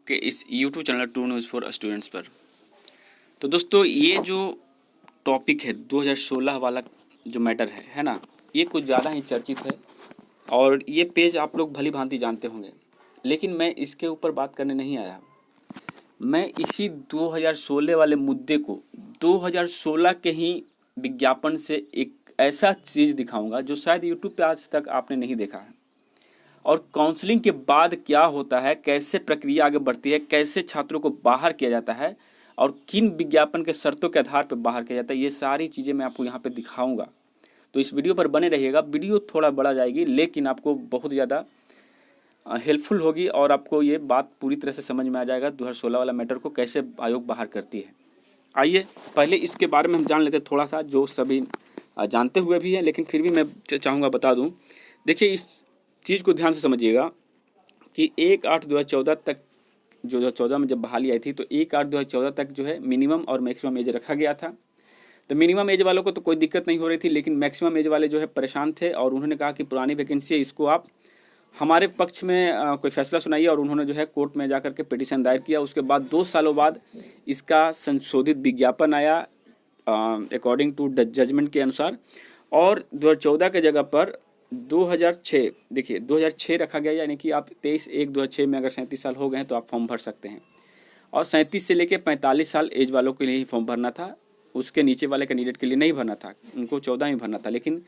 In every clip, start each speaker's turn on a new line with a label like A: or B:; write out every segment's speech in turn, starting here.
A: आपके इस YouTube channel true news for students पर। तो दोस्तों, ये जो टॉपिक है 2016 वाला जो मैटर है ना, ये कुछ ज़्यादा ही चर्चित है और ये पेज आप लोग भली भांति जानते होंगे, लेकिन मैं इसके ऊपर बात करने नहीं आया। मैं इसी 2016 वाले मुद्दे को 2016 के ही विज्ञापन से एक ऐसा चीज़ दिखाऊंगा जो शायद यूट्यूब पे आज तक आपने नहीं देखा है, और काउंसलिंग के बाद क्या होता है, कैसे प्रक्रिया आगे बढ़ती है, कैसे छात्रों को बाहर किया जाता है और किन विज्ञापन के शर्तों के आधार पर बाहर किया जाता है, ये सारी चीज़ें मैं आपको यहाँ पे दिखाऊंगा। तो इस वीडियो पर बने रहिएगा। वीडियो थोड़ा बड़ा जाएगी लेकिन आपको बहुत ज़्यादा हेल्पफुल होगी और आपको ये बात पूरी तरह से समझ में आ जाएगा 2016 वाला मैटर को कैसे आयोग बाहर करती है। आइए पहले इसके बारे में हम जान लेते हैं थोड़ा सा, जो सभी जानते हुए भी हैं, लेकिन फिर भी मैं चाहूँगा बता दूँ। देखिए, इस चीज़ को ध्यान से समझिएगा कि 1/8/2014 तक, जो 2014 में जब बहाली आई थी, तो 1/8/2014 तक जो है मिनिमम और मैक्सिमम एज रखा गया था। तो मिनिमम एज वालों को तो कोई दिक्कत नहीं हो रही थी, लेकिन मैक्सिमम एज वाले जो है परेशान थे और उन्होंने कहा कि पुरानी वैकेंसी है, इसको आप हमारे पक्ष में कोई फैसला सुनाइए। और उन्होंने जो है कोर्ट में जाकर के पिटीशन दायर किया। उसके बाद 2 सालों बाद इसका संशोधित विज्ञापन आया अकॉर्डिंग टू जजमेंट के अनुसार, और 2014 के जगह पर 2006, देखिए 2006 रखा गया, यानी कि आप 23/1/2006 में अगर 37 साल हो गए हैं तो आप फॉर्म भर सकते हैं। और 37 से लेकर 45 साल एज वालों के लिए ही फॉर्म भरना था, उसके नीचे वाले कैंडिडेट के लिए नहीं भरना था, उनको 14 में भरना था। लेकिन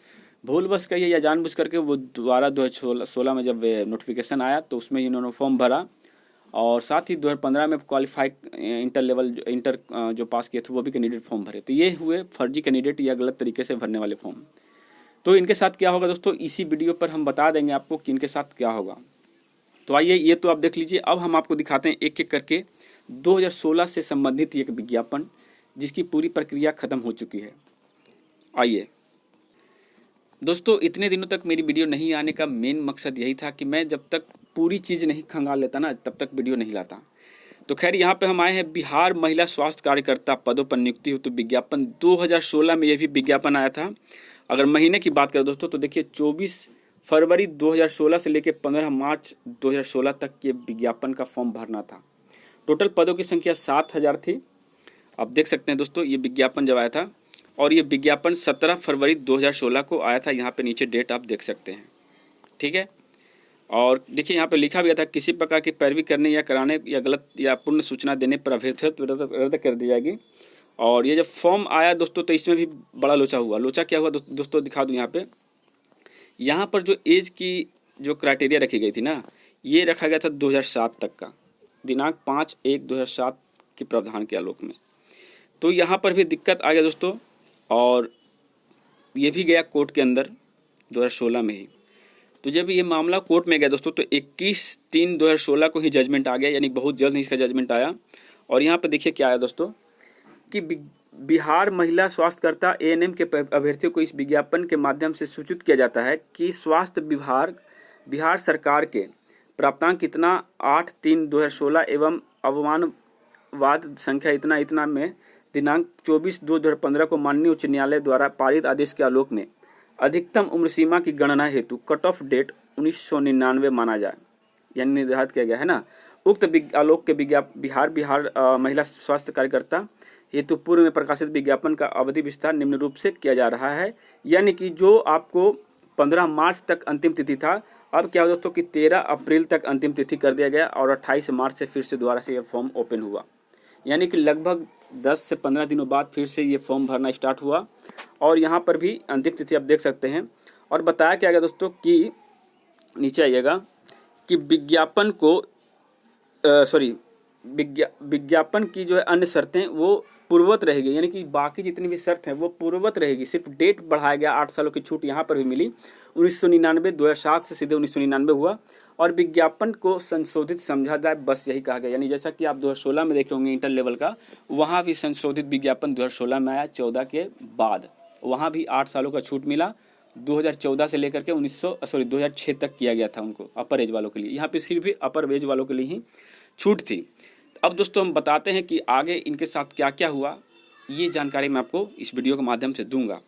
A: भूलवश कहिए या जानबूझ करके वो दोबारा 2016 में जब नोटिफिकेशन आया तो उसमें इन्होंने फॉर्म भरा, और साथ ही 2015 में क्वालिफाइड इंटर जो पास किए थे वो भी कैंडिडेट फॉर्म भरे। तो ये हुए फर्जी कैंडिडेट या गलत तरीके से भरने वाले फॉर्म। तो इनके साथ क्या होगा दोस्तों, इसी वीडियो पर हम बता देंगे आपको कि इनके साथ क्या होगा। तो आइए, ये तो आप देख लीजिए। अब हम आपको दिखाते हैं एक एक करके 2016 से संबंधित एक विज्ञापन जिसकी पूरी प्रक्रिया खत्म हो चुकी है। आइए दोस्तों, इतने दिनों तक मेरी वीडियो नहीं आने का मेन मकसद यही था कि मैं जब तक पूरी चीज़ नहीं खंगाल लेता ना, तब तक वीडियो नहीं लाता। तो खैर, यहाँ पे हम आए हैं बिहार महिला स्वास्थ्य कार्यकर्ता पदों पर नियुक्ति हेतु विज्ञापन। 2016 में ये भी विज्ञापन आया था। अगर महीने की बात करें दोस्तों, तो देखिए 24 फरवरी 2016 से लेकर 15 मार्च 2016 तक ये विज्ञापन का फॉर्म भरना था। टोटल पदों की संख्या 7000 थी। आप देख सकते हैं दोस्तों, ये विज्ञापन जब आया था, और ये विज्ञापन 17 फरवरी 2016 को आया था। यहाँ पे नीचे डेट आप देख सकते हैं, ठीक है। और देखिए यहाँ पे लिखा भी था, किसी प्रकार की पैरवी करने या कराने या गलत या पूर्ण सूचना देने पर अभ्यर्थित रद्द कर दी जाएगी। और ये जब फॉर्म आया दोस्तों, तो इसमें भी बड़ा लोचा हुआ। लोचा क्या हुआ दोस्तों, दिखा दूँ यहाँ पर जो एज की जो क्राइटेरिया रखी गई थी ना, ये रखा गया था 2007 तक का, दिनांक 5/1/2007 के प्रावधान के आलोक में। तो यहाँ पर भी दिक्कत आ गया दोस्तों, और ये भी गया कोर्ट के अंदर 2016 में ही। तो जब ये मामला कोर्ट में गया दोस्तों, तो 21/3/2016 को ही जजमेंट आ गया, यानी बहुत जल्द ही इसका जजमेंट आया। और यहाँ पे देखिए क्या आया दोस्तों कि बिहार महिला स्वास्थ्यकर्ता ANM के अभ्यर्थियों को इस विज्ञापन के माध्यम से सूचित किया जाता है कि स्वास्थ्य विभाग बिहार सरकार के प्राप्तांक इतना 8/3/2016 एवं अवमानवाद संख्या इतना इतना में दिनांक 24/2/2015 को माननीय उच्च न्यायालय द्वारा पारित आदेश के आलोक में अधिकतम उम्र सीमा की गणना हेतु कट ऑफ डेट 1999 माना जाए, यानी निर्धारित किया गया है ना। उक्त आलोक के बिहार महिला स्वास्थ्य कार्यकर्ता हेतु पूर्व में प्रकाशित विज्ञापन का अवधि विस्तार निम्न रूप से किया जा रहा है, यानी कि जो आपको 15 मार्च तक अंतिम तिथि था, अब क्या हो दोस्तों कि 13 अप्रैल तक अंतिम तिथि कर दिया गया, और 28 मार्च से फिर से दोबारा से यह फॉर्म ओपन हुआ। यानी कि लगभग 10 से 15 दिनों बाद फिर से ये फॉर्म भरना स्टार्ट हुआ, और यहाँ पर भी अंतिम तिथि आप देख सकते हैं। और बताया क्या गया दोस्तों कि नीचे आइएगा कि विज्ञापन को विज्ञापन की जो है अन्य शर्तें वो पूर्ववत रहेगी, यानी कि बाकी जितनी भी शर्त हैं वो पूर्ववत रहेगी। सिर्फ डेट बढ़ाया गया, 8 सालों की छूट यहाँ पर भी मिली। 1999 2007 से सीधे 1999 हुआ, और विज्ञापन को संशोधित समझा जाए, बस यही कहा गया। यानी जैसा कि आप 2016 में देखे होंगे इंटर लेवल का, वहाँ भी संशोधित विज्ञापन 2016 में आया 14 के बाद। वहाँ भी 8 सालों का छूट मिला। 2014 से लेकर के 2006 तक किया गया था उनको, अपर एज वालों के लिए। यहाँ पे सिर्फ भी अपर एज वालों के लिए ही छूट थी। अब दोस्तों हम बताते हैं कि आगे इनके साथ क्या क्या हुआ, ये जानकारी मैं आपको इस वीडियो के माध्यम से दूंगा।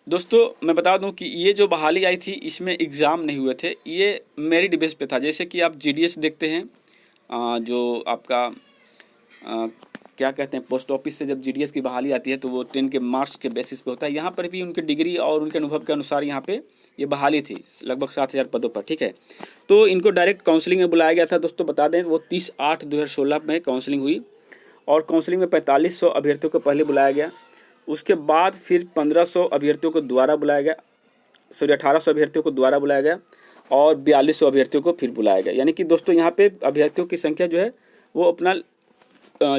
A: दोस्तों मैं बता दूं कि ये जो बहाली आई थी इसमें एग्ज़ाम नहीं हुए थे, ये मेरिट बेस पे था। जैसे कि आप जीडीएस देखते हैं, जो आपका क्या कहते हैं, पोस्ट ऑफिस से जब जीडीएस की बहाली आती है तो वो 10 के मार्क्स के बेसिस पे होता है। यहाँ पर भी उनके डिग्री और उनके अनुभव के अनुसार यहाँ पे ये बहाली थी लगभग 7,000 पदों पर, ठीक है। तो इनको डायरेक्ट काउंसलिंग में बुलाया गया था। दोस्तों बता दें वो 30/8/2016 में काउंसलिंग हुई और काउंसलिंग में 4500 अभ्यर्थियों को पहले बुलाया गया। उसके बाद फिर 1500 अभ्यर्थियों को दोबारा बुलाया गया, 1800 अभ्यर्थियों को दोबारा बुलाया गया और 4200 अभ्यर्थियों को फिर बुलाया गया। यानी कि दोस्तों यहाँ पे अभ्यर्थियों की संख्या जो है वो अपना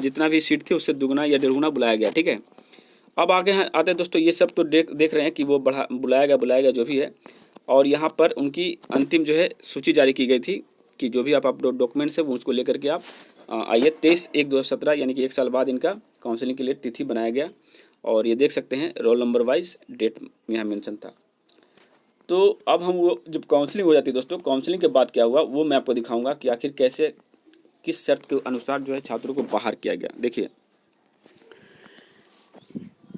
A: जितना भी सीट थी उससे दुगुना या डेढ़गुना बुलाया गया, ठीक है। अब आगे आते हैं दोस्तों, ये सब तो देख रहे हैं कि वो बुलाया गया जो भी है। और यहाँ पर उनकी अंतिम जो है सूची जारी की गई थी कि जो भी आप डॉक्यूमेंट्स है वो उसको लेकर के आप आइए। 23/1/2017 यानी कि 1 साल बाद इनका काउंसलिंग के लिए तिथि बनाया गया। और ये देख सकते हैं रोल नंबर वाइज डेट यहाँ मेंशन था। तो अब हम वो जब काउंसलिंग हो जाती है दोस्तों, काउंसलिंग के बाद क्या हुआ वो मैं आपको दिखाऊंगा कि आखिर कैसे किस शर्त के अनुसार जो है छात्रों को बाहर किया गया। देखिए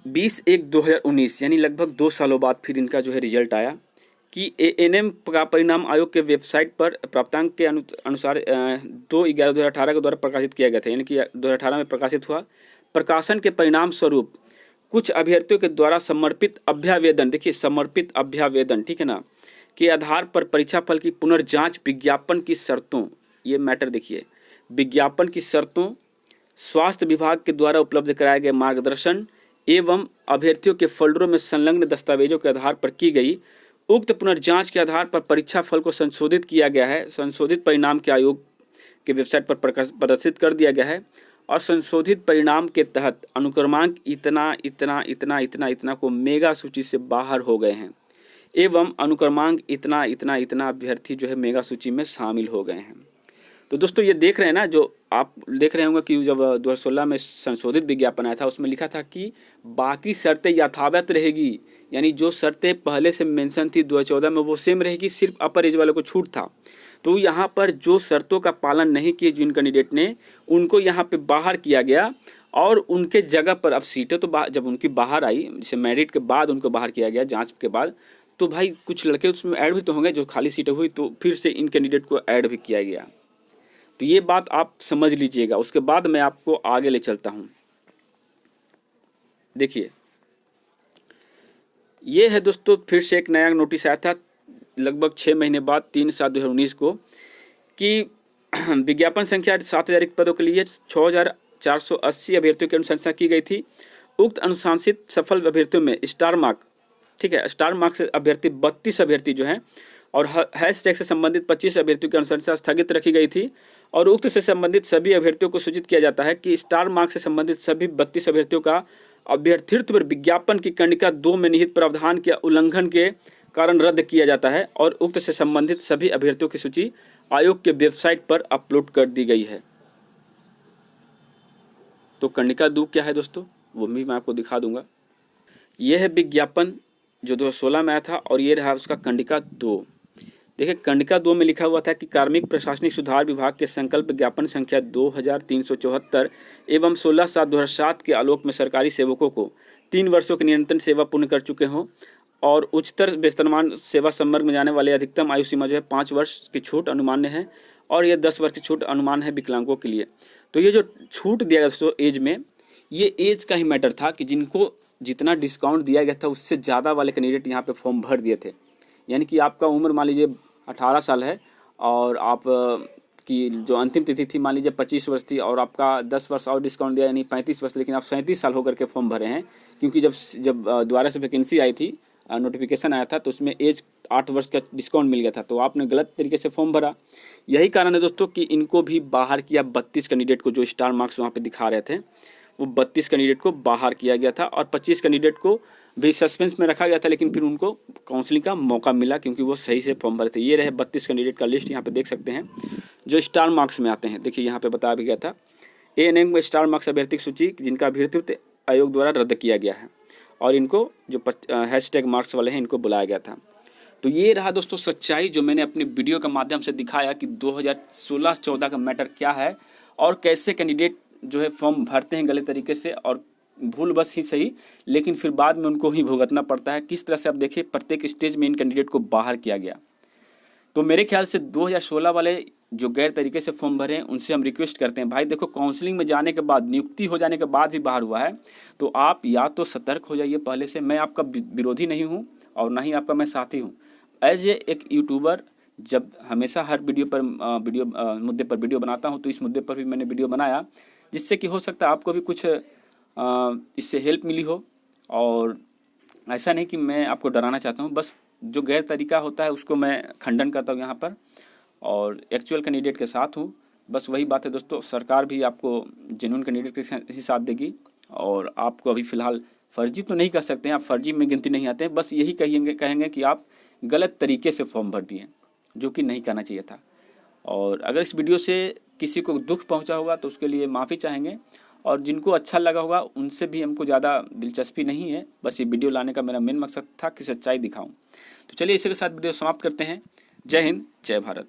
A: 20/1/2019 यानी लगभग 2 सालों बाद फिर इनका जो है रिजल्ट आया कि एएनएम का परिणाम आयोग के वेबसाइट पर प्राप्तांक के अनुसार 2/11/2018 के द्वारा प्रकाशित किया गया था। यानी कि 2018 में प्रकाशित हुआ। प्रकाशन के परिणाम स्वरूप कुछ अभ्यर्थियों के द्वारा समर्पित अभ्यावेदन, देखिए समर्पित अभ्यावेदन, ठीक है ना, के आधार पर परीक्षा फल की पुनर्जांच विज्ञापन की शर्तों, ये मैटर देखिए, विज्ञापन की शर्तों, स्वास्थ्य विभाग के द्वारा उपलब्ध कराए गए मार्गदर्शन एवं अभ्यर्थियों के फोल्डरों में संलग्न दस्तावेजों के आधार पर की गई उक्त पुनर्जांच के आधार पर परीक्षा फल को संशोधित किया गया है। संशोधित परिणाम के आयोग के वेबसाइट पर प्रदर्शित कर दिया गया है और संशोधित परिणाम के तहत अनुक्रमांक इतना इतना इतना इतना इतना को मेगा सूची से बाहर हो गए हैं एवं अनुक्रमांक इतना इतना इतना अभ्यर्थी जो है मेगा सूची में शामिल हो गए हैं। तो दोस्तों ये देख रहे हैं ना, जो आप देख रहे होंगे कि जब 2016 में संशोधित विज्ञापन आया था उसमें लिखा था कि बाकी शर्तें यथावत रहेगी। यानी जो शर्तें पहले से मेंशन थी 2014 में वो सेम रहेगी, सिर्फ अपर एज वालों को छूट था। तो यहाँ पर जो शर्तों का पालन नहीं किए जिन कैंडिडेट ने, उनको यहाँ पे बाहर किया गया और उनके जगह पर अब सीटें तो जब उनकी बाहर आई, जैसे मेरिट के बाद उनको बाहर किया गया जाँच के बाद, तो भाई कुछ लड़के उसमें ऐड भी तो होंगे जो खाली सीटें हुई, तो फिर से इन कैंडिडेट को ऐड भी किया गया। तो ये बात आप समझ लीजिएगा। उसके बाद मैं आपको आगे ले चलता हूं। देखिए ये है दोस्तों फिर से एक नया नोटिस आया था लगभग 6 महीने बाद 3/7/2019 को कि विज्ञापन संख्या 7,000 पदों के लिए 6,480 अभ्यर्थियों की अनुशंसा की गई थी। उक्त अनुशंसित सफल अभ्यर्थियों में स्टार मार्क, ठीक है, स्टार मार्क से अभ्यर्थी 32 अभ्यर्थी जो हैं और हैशटैग से संबंधित 25 अभ्यर्थियों की अनुशंसा स्थगित रखी गई थी। और उक्त से संबंधित सभी अभ्यर्थियों को सूचित किया जाता है कि स्टार मार्क से संबंधित सभी 32 अभ्यर्थियों का अभ्यर्थित्व विज्ञापन की कंडिका 2 में निहित प्रावधान के उल्लंघन के कारण रद्द किया जाता है और उक्त से संबंधित सभी अभ्यर्थियों की सूची आयोग के वेबसाइट पर अपलोड कर दी गई है। तो कंडिका 2 क्या है दोस्तों, वो भी मैं आपको दिखा दूंगा। यह है विज्ञापन जो 2016 में आया था और ये रहा उसका कंडिका 2। देखिए कंडिका 2 में लिखा हुआ था कि कार्मिक प्रशासनिक सुधार विभाग के संकल्प ज्ञापन संख्या 2374 एवं 16/7/2007 के आलोक में सरकारी सेवकों को 3 वर्षों की निरंतर सेवा पूर्ण कर चुके हों और उच्चतर वेतनमान सेवा संवर्ग में जाने वाले अधिकतम आयु सीमा जो है 5 वर्ष की छूट अनुमान्य है और यह 10 वर्ष की छूट अनुमान है विकलांगों के लिए। तो ये जो छूट दिया गया दोस्तों एज में, ये एज का ही मैटर था कि जिनको जितना डिस्काउंट दिया गया था उससे ज़्यादा वाले कैंडिडेट यहाँ पे फॉर्म भर दिए थे। यानी कि आपका उम्र मान लीजिए 18 साल है और आप की जो अंतिम तिथि थी मान लीजिए 25 वर्ष थी और आपका 10 वर्ष और डिस्काउंट दिया यानी 35 वर्ष, लेकिन आप 37 साल होकर के फॉर्म भरे हैं क्योंकि जब दोबारा से वैकेंसी आई थी, नोटिफिकेशन आया था तो उसमें एज 8 वर्ष का डिस्काउंट मिल गया था, तो आपने गलत तरीके से फॉर्म भरा। यही कारण है दोस्तों कि इनको भी बाहर किया। 32 कैंडिडेट को जो स्टार मार्क्स वहाँ पे दिखा रहे थे वो 32 कैंडिडेट को बाहर किया गया था और 25 कैंडिडेट को भी सस्पेंस में रखा गया था, लेकिन फिर उनको काउंसलिंग का मौका मिला क्योंकि वो सही से फॉर्म भरे थे। ये रहे 32 कैंडिडेट का लिस्ट, यहाँ पे देख सकते हैं जो स्टार मार्क्स में आते हैं। देखिए यहाँ पे बताया भी गया था एएनएम में स्टार मार्क्स अभ्यर्थी सूची जिनका अभ्यर्थित्व आयोग द्वारा रद्द किया गया है और इनको जो हैशटैग मार्क्स वाले हैं इनको बुलाया गया था। तो ये रहा दोस्तों सच्चाई जो मैंने अपनी वीडियो के माध्यम से दिखाया कि 2016-14 का मैटर क्या है और कैसे कैंडिडेट जो है फॉर्म भरते हैं गलत तरीके से और भूलवश ही सही, लेकिन फिर बाद में उनको ही भुगतना पड़ता है। किस तरह से आप देखिए प्रत्येक स्टेज में इन कैंडिडेट को बाहर किया गया। तो मेरे ख्याल से 2016 वाले जो गैर तरीके से फॉर्म भरे हैं उनसे हम रिक्वेस्ट करते हैं, भाई देखो काउंसलिंग में जाने के बाद, नियुक्ति हो जाने के बाद भी बाहर हुआ है, तो आप या तो सतर्क हो जाइए पहले से। मैं आपका विरोधी नहीं हूँ और ना ही आपका मैं साथी हूँ। एज ए एक यूट्यूबर जब हमेशा हर मुद्दे पर वीडियो बनाता हूँ, तो इस मुद्दे पर भी मैंने वीडियो बनाया, जिससे कि हो सकता है आपको भी कुछ इससे हेल्प मिली हो। और ऐसा नहीं कि मैं आपको डराना चाहता हूँ, बस जो गैर तरीका होता है उसको मैं खंडन करता हूँ यहाँ पर, और एक्चुअल कैंडिडेट के साथ हूँ। बस वही बात है दोस्तों, सरकार भी आपको जेन्युइन कैंडिडेट के ही साथ देगी, और आपको अभी फ़िलहाल फर्जी तो नहीं कह सकते हैं, आप फर्जी में गिनती नहीं आते हैं, बस यही कहेंगे कि आप गलत तरीके से फॉर्म भर दिए, जो कि नहीं करना चाहिए था। और अगर इस वीडियो से किसी को दुख पहुंचा होगा तो उसके लिए माफ़ी चाहेंगे, और जिनको अच्छा लगा होगा उनसे भी हमको ज़्यादा दिलचस्पी नहीं है, बस ये वीडियो लाने का मेरा मेन मकसद था कि सच्चाई दिखाऊं। तो चलिए इसी के साथ वीडियो समाप्त करते हैं। जय हिंद, जय भारत।